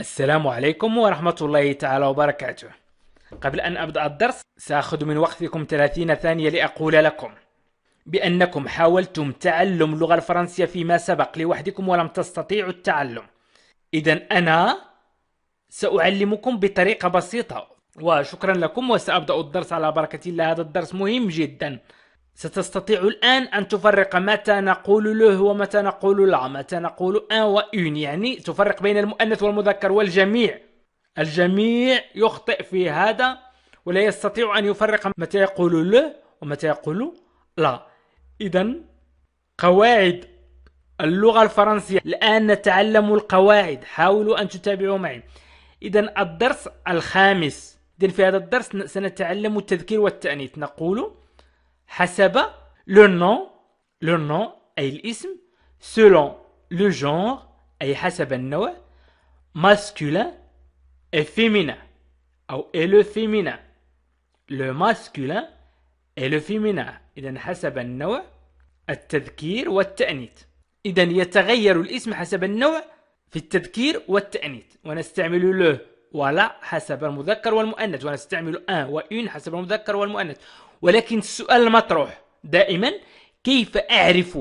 السلام عليكم ورحمة الله تعالى وبركاته. قبل أن أبدأ الدرس سأخذ من وقتكم 30 ثانية لأقول لكم بأنكم حاولتم تعلم اللغة الفرنسية فيما سبق لوحدكم ولم تستطيعوا التعلم. إذن أنا سأعلمكم بطريقة بسيطة وشكرا لكم، وسأبدأ الدرس على بركة الله. هذا الدرس مهم جدا. ستستطيع الآن أن تفرق متى نقول له ومتى نقول لا، متى نقول ان وان، يعني تفرق بين المؤنث والمذكر. والجميع يخطئ في هذا ولا يستطيع أن يفرق متى يقول له ومتى يقول لا. إذن قواعد اللغة الفرنسية الآن نتعلم القواعد، حاولوا أن تتابعوا معي. إذن الدرس الخامس. إذن في هذا الدرس سنتعلم التذكير والتأنيث. نقول حسب le nom أي الاسم، selon le genre أي حسب النوع، masculin et féminin أو et le féminin، le masculin et le féminin. إذن حسب النوع التذكير والتأنيث. إذن يتغير الاسم حسب النوع في التذكير والتأنيث، ونستعمل له ولا حسب المذكر والمؤنث، ونستعمل ان وان حسب المذكر والمؤنث. ولكن السؤال المطروح دائما كيف أعرف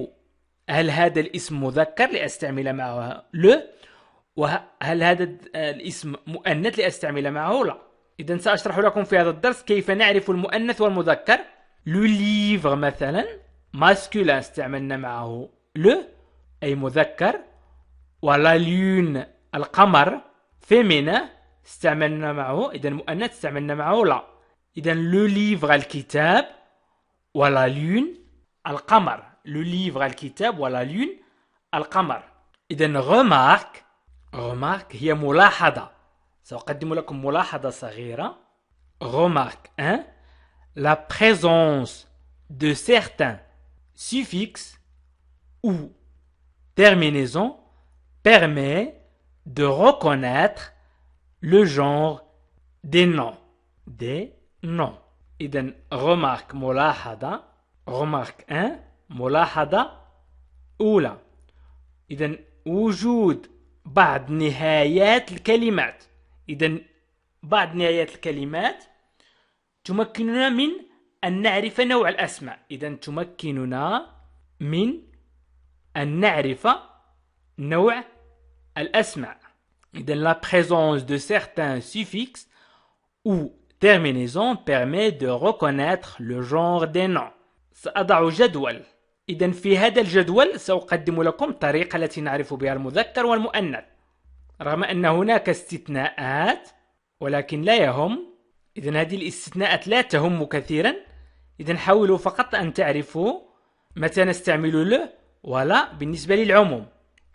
هل هذا الاسم مذكر لأستعمل معه له، وهل هذا الاسم مؤنث لأستعمل معه لا. إذن سأشرح لكم في هذا الدرس كيف نعرف المؤنث والمذكر. لو ليفر مثلا ماسكولين استعملنا معه له أي مذكر، ولا لون القمر فيمينا استعملنا معه إذن مؤنث استعملنا معه لا. إذن لو ليفر الكتاب ولا لون القمر، لو ليفر الكتاب ولا لون القمر. إذن remarque هي ملاحظة. سأقدم لكم ملاحظة صغيرة. Remarque 1. La présence de certains suffixes ou terminaisons permet de reconnaître le genre des noms. إذن remarque ملاحظة. remarque 1 ملاحظة أولى. إذن وجود بعض نهايات الكلمات. إذن بعض نهايات الكلمات تمكننا من أن نعرف نوع الأسماء. إذن تمكننا من أن نعرف نوع الأسماء. إذن la présence de certains suffixes ou terminaisons permet de reconnaître le genre des noms. سأضع جدول. إذن في هذا الجدول سأقدم لكم الطريقة التي نعرف بها المذكر والمؤنث، رغم أن هناك استثناءات ولكن لا يهم. إذن هذه الاستثناءات لا تهم كثيرا. إذن حاولوا فقط أن تعرفوا متى نستعمل له ولا بالنسبة للعموم.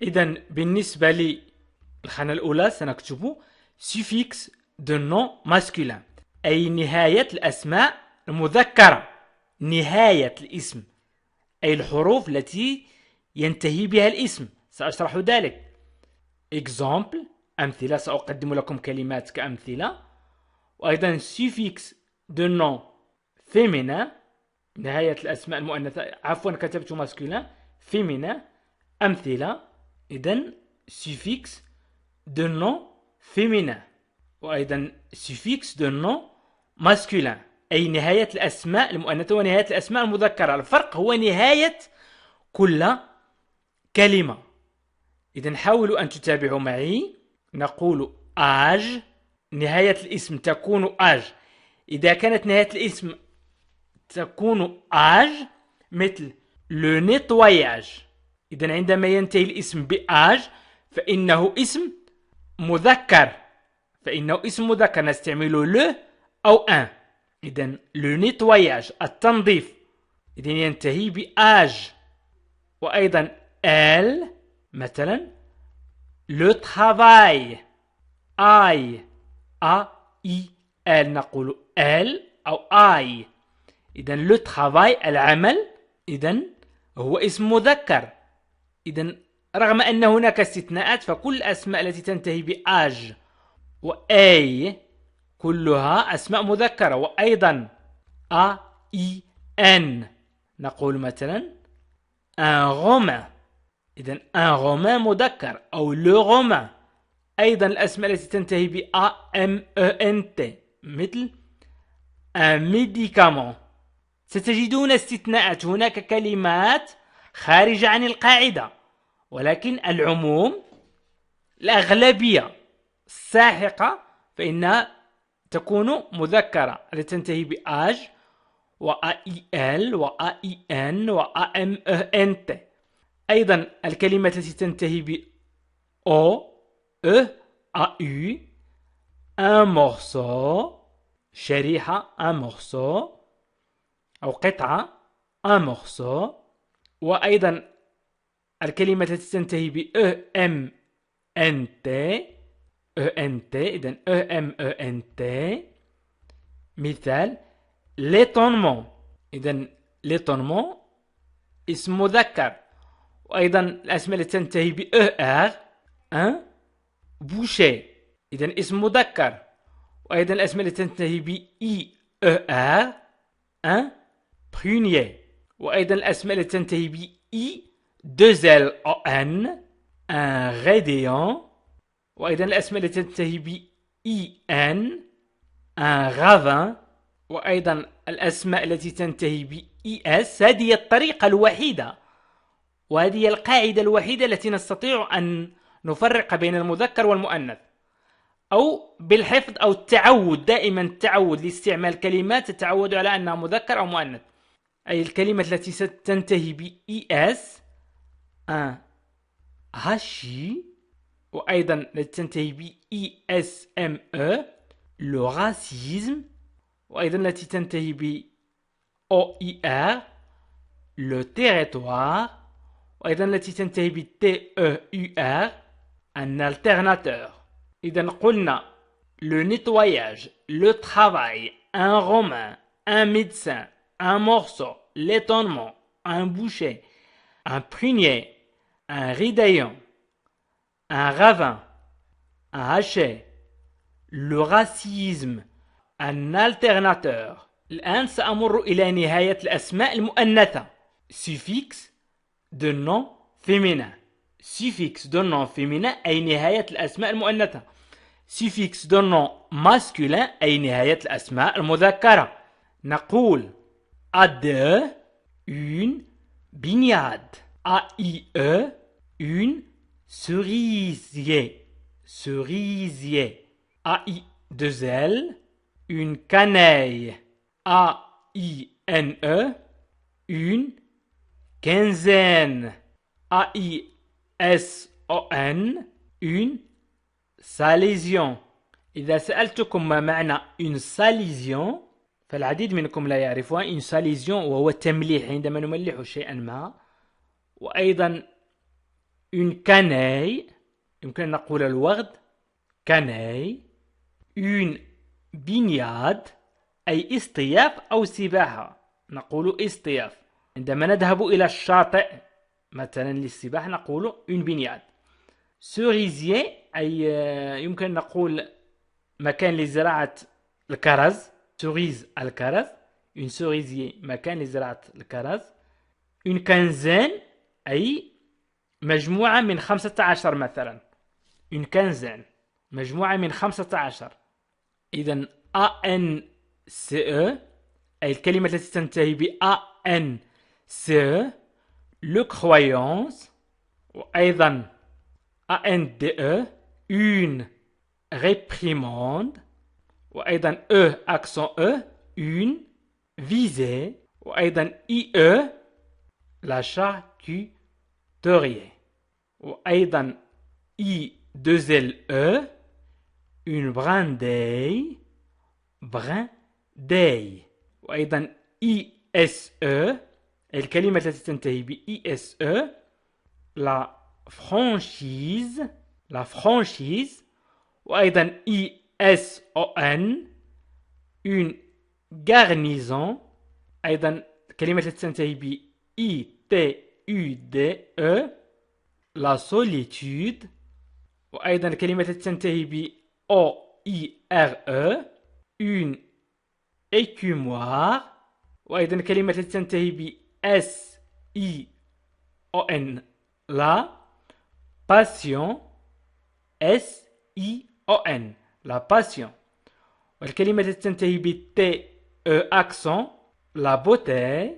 إذن بالنسبة للخانة الأولى سنكتب suffix de nom masculin أي نهاية الأسماء المذكرة، نهاية الاسم أي الحروف التي ينتهي بها الاسم. سأشرح ذلك. example أمثلة، سأقدم لكم كلمات كأمثلة. وأيضا suffix de nom féminin نهاية الأسماء المؤنثة، عفوا كتبت masculin féminin. أمثلة إذن suffix de nom féminin، وأيضا suffix de nom masculin أي نهاية الأسماء المؤنثة ونهاية الأسماء المذكرة. الفرق هو نهاية كل كلمة. إذن حاولوا أن تتابعوا معي. نقول âge نهاية الاسم تكون âge. إذا كانت نهاية الاسم تكون âge مثل le nettoyage، إذن عندما ينتهي الاسم بâge فإنه اسم مذكر، نستعمل le أو un. إذن le nettoyage التنظيف إذن ينتهي بâge. وأيضا elle مثلا le travail I elle نقول elle أو I. إذن le travail العمل إذن هو اسم مذكر. إذن رغم أن هناك استثناءات فكل الأسماء التي تنتهي بâge وأي كلها أسماء مذكرة. وأيضا AIN نقول مثلا un romain، إذن un romain مذكر، أو le romain أيضا الأسماء التي تنتهي ب A M E N T مثل un médicament. ستجدون استثناءات، هناك كلمات خارجة عن القاعدة، ولكن العموم الأغلبية الساحقة فإنها تكون مذكرة التي تنتهي ب AG و AIL و AIN و AMENT. أيضا الكلمة التي تنتهي ب O E AU un morceau شريحة un morceau أو قطعة un morceau. وأيضا الكلمة التي تنتهي ب EMNT ENT إذن EMENT. مثال l'étonnement، إذن l'étonnement اسم مذكر. وأيضا الأسماء التي تنتهي ب ER un boucher إذن اسم مذكر. وأيضا الأسماء التي تنتهي ب IER un prunier. وأيضا الأسماء التي تنتهي ب I2LON un rédéon. وأيضا الأسماء التي تنتهي ب IN un ravin. وأيضا الأسماء التي تنتهي ب ES. هذه الطريقة الوحيدة وهذه القاعدة الوحيدة التي نستطيع أن نفرق بين المذكر والمؤنث، أو بالحفظ أو التعود، دائما التعود لاستعمال كلمات تتعود على أنها مذكر أو مؤنث. أي الكلمة التي ستنتهي ب ES un hachis. وأيضا التي تنتهي ب ESME le racisme. وأيضا التي تنتهي ب OIR le territoire. وأيضا التي تنتهي ب TEUR un alternateur. إذا قلنا le nettoyage, le travail, un romain, un médecin, un morceau, l'étonnement, un boucher, un prunier, un ridaillon, un ravin, un haché, le racisme, un alternateur. الآن سأمر إلى نهاية الأسماء المؤنثة. Suffixe de nom féminin. Suffixe de nom féminin أي نهاية الأسماء المؤنثة. Suffixe de nom masculin أي نهاية الأسماء المذكرة. نقول ADE une bignade. AIE une cerisier. Cerisier. AI2L une canaille. AINE une quinzaine. AISON une ساليزيون. إذا سألتكم ما معنى une ساليزيون فالعديد منكم لا يعرفها. une ساليزيون وهو التمليح عندما نملح شيئا ما. وأيضا une canaille يمكن أن نقول الوغد canaille. une baignade أي اصطياف أو سباحة، نقول اصطياف. عندما نذهب إلى الشاطئ مثلا للسباحة نقول une baignade. cerisier أي يمكن أن نقول مكان لزراعة الكرز. cerise الكرز. une cerisier مكان لزراعة الكرز. une quinzaine أي مجموعة من 15 مثلا. une quinzaine مجموعة من 15. إذن ANCE أي الكلمة التي تنتهي ب ANCE le croyance. وأيضا ANDE une réprimande. وأيضا accent E une visée. وأيضا IE la charcuterie. وأيضا I2LE une brindille. brindille. وأيضا ISE الكلمة التي تنتهي ب ISE la franchise. la franchise. وأيضا ISON une garnison. أيضا الكلمة التي تنتهي ب ITUDE la solitude. وأيضا الكلمة التي تنتهي ب OIRE une écumoire. وأيضا الكلمة التي تنتهي ب SION la passion. I-O-N la passion. والكلمة التي تنتهي ب T E accent la beauté.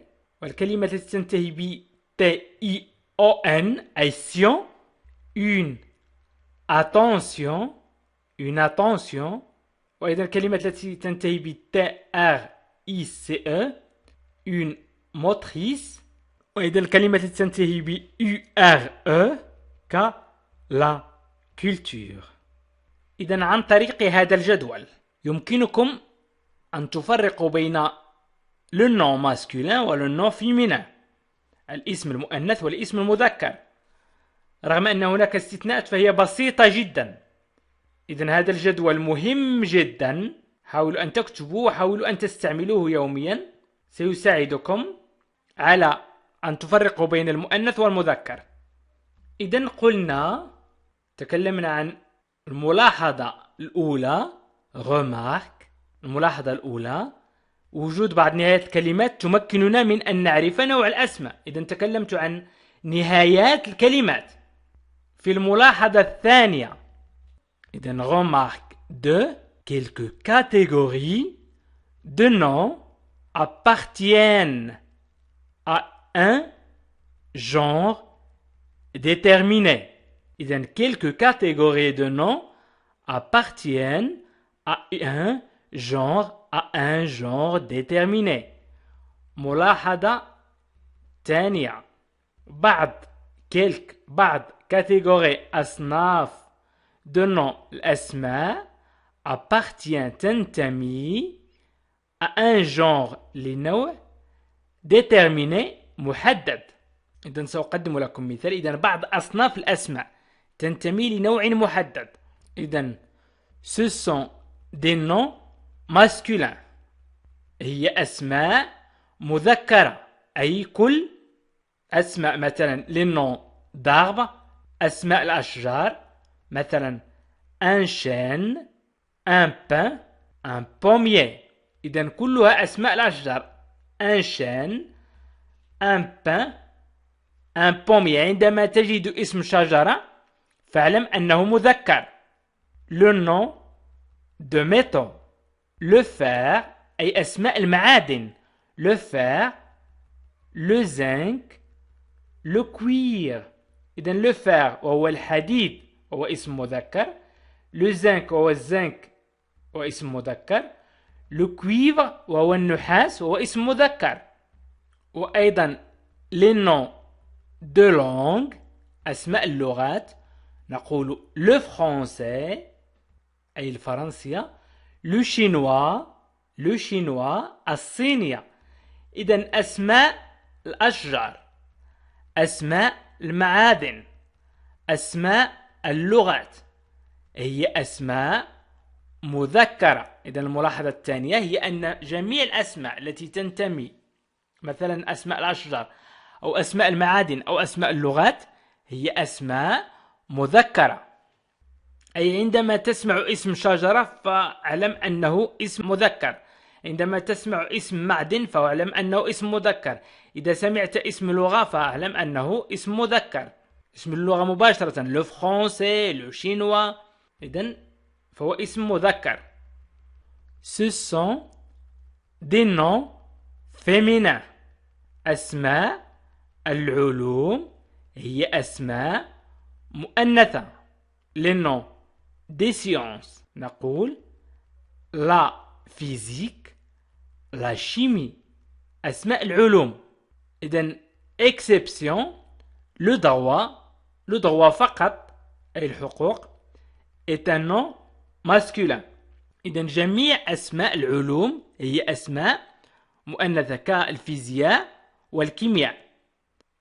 والكلمة التي تنتهي ب T-I-O-N أي sion une attention une attention. وأيضا الكلمة التي تنتهي ب T-R-I-C-E une motrice. وأيضا الكلمة التي تنتهي ب U-R-E ك la culture. إذا عن طريق هذا الجدول يمكنكم أن تفرقوا بين le nom masculin و le nom féminin الاسم المؤنث والاسم المذكر، رغم أن هناك استثناءات فهي بسيطة جدا. إذن هذا الجدول مهم جدا، حاولوا أن تكتبوه وحاولوا أن تستعملوه يوميا، سيساعدكم على أن تفرقوا بين المؤنث والمذكر. إذن قلنا تكلمنا عن الملاحظة الأولى remarque. الملاحظة الأولى وجود بعض نهايات الكلمات تمكننا من أن نعرف نوع الأسماء. إذن تكلمت عن نهايات الكلمات. في الملاحظة الثانية إذن remarque de quelques catégories de noms appartiennent à un genre déterminé. إذن quelques catégories de noms appartiennent à un genre déterminé. ملاحظة ثانية بعض catégories أصناف de noms الأسماء appartient تنتمي à un genre لنوع déterminé محدد. إذن سأقدم لكم مثال. إذن بعض أصناف الأسماء تنتمي لنوع محدد. إذن ce sont des noms masculins. هي أسماء مذكرة، أي كل أسماء مثلا للنوع d'arbre أسماء الأشجار، مثلا un chêne un pin un pommier. إذن كلها أسماء الأشجار. un chêne un pin un pommier. عندما تجد اسم شجرة فاعلم أنه مذكر. le nom de métaux le fer أي أسماء المعادن le fer le zinc le cuir. إذن le fer وهو الحديد وهو اسم مذكر، le zinc وهو الزنك وهو اسم مذكر، le cuivre وهو النحاس وهو اسم مذكر. وأيضا les noms de langue أسماء اللغات نقول le français أي الفرنسية، le chinois الصينية. إذن أسماء الأشجار، أسماء المعادن، أسماء اللغات هي أسماء مذكرة. إذن الملاحظة الثانية هي أن جميع الأسماء التي تنتمي مثلا أسماء الأشجار أو أسماء المعادن أو أسماء اللغات هي أسماء مذكرة. أي عندما تسمع اسم شجرة فاعلم أنه اسم مذكر، عندما تسمع اسم معدن فاعلم أنه اسم مذكر، إذا سمعت اسم لغة فاعلم أنه اسم مذكر. اسم اللغة مباشرة le français le chinois إذن فهو اسم مذكر. ce sont des noms féminins. أسماء العلوم هي أسماء مؤنثة. les noms des sciences نقول la physique la chimie أسماء العلوم. إذن exception le droit فقط أي الحقوق est un nom masculin. إذن جميع أسماء العلوم هي أسماء مؤنثة كالفيزياء والكيمياء،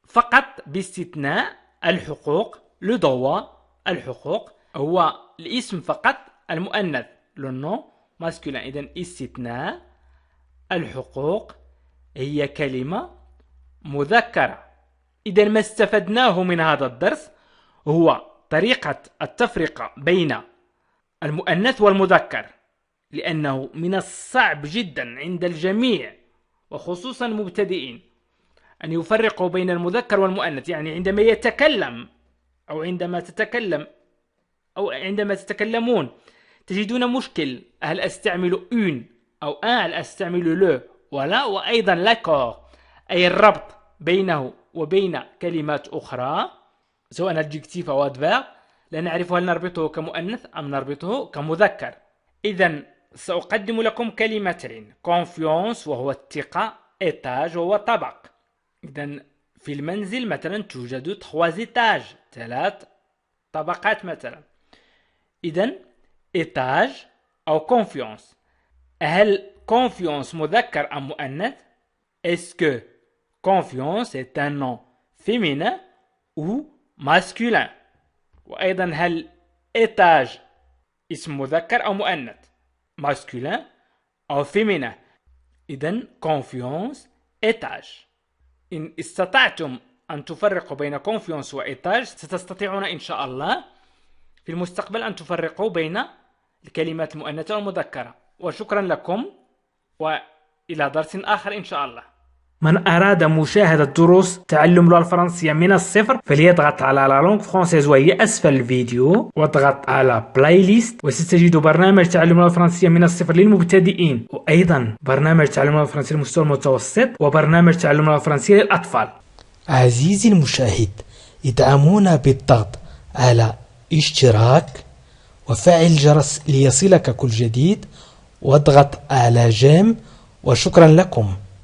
فقط باستثناء الحقوق le droit الحقوق هو الاسم فقط المؤنث le nom masculin. إذن استثناء الحقوق هي كلمة مذكرة. إذن ما استفدناه من هذا الدرس هو طريقة التفرقة بين المؤنث والمذكر، لأنه من الصعب جدا عند الجميع وخصوصا المبتدئين أن يفرقوا بين المذكر والمؤنث. يعني عندما يتكلم أو عندما تتكلم أو عندما تتكلمون تجدون مشكل، هل أستعمل une أو هل أستعمل le، وأيضا l'accord أي الربط بينه وبين كلمات أخرى سواء adjectif أو adverb، لا نعرف هل نربطه كمؤنث أم نربطه كمذكر. إذن سأقدم لكم كلمتين: confiance وهو الثقة، étage وهو طبق. إذن في المنزل مثلا توجد 3 étages، 3 طبقات مثلا. إذن étage أو confiance. هل confiance مذكر أم مؤنث؟ Est-ce que confiance est un nom féminin ou masculin؟ وأيضا هل étage اسم مذكر أو مؤنث؟ masculin أو féminin؟ إذن confiance étage. إن استطعتم أن تفرقوا بين confiance وإيتاج ستستطيعون إن شاء الله في المستقبل أن تفرقوا بين الكلمات المؤنثة والمذكرة. وشكرا لكم، وإلى درس آخر إن شاء الله. من أراد مشاهدة دروس تعلم اللغة الفرنسية من الصفر فليضغط على لا لونغ فرونسيز وهي أسفل الفيديو، واضغط على بلاي ليست وستجد برنامج تعلم اللغة الفرنسية من الصفر للمبتدئين، وأيضا برنامج تعلم اللغة الفرنسية للمستوى المتوسط، وبرنامج تعلم اللغة الفرنسية للأطفال. عزيزي المشاهد، ادعمونا بالضغط على اشتراك وفعل الجرس ليصلك كل جديد، واضغط على جيم، وشكرا لكم.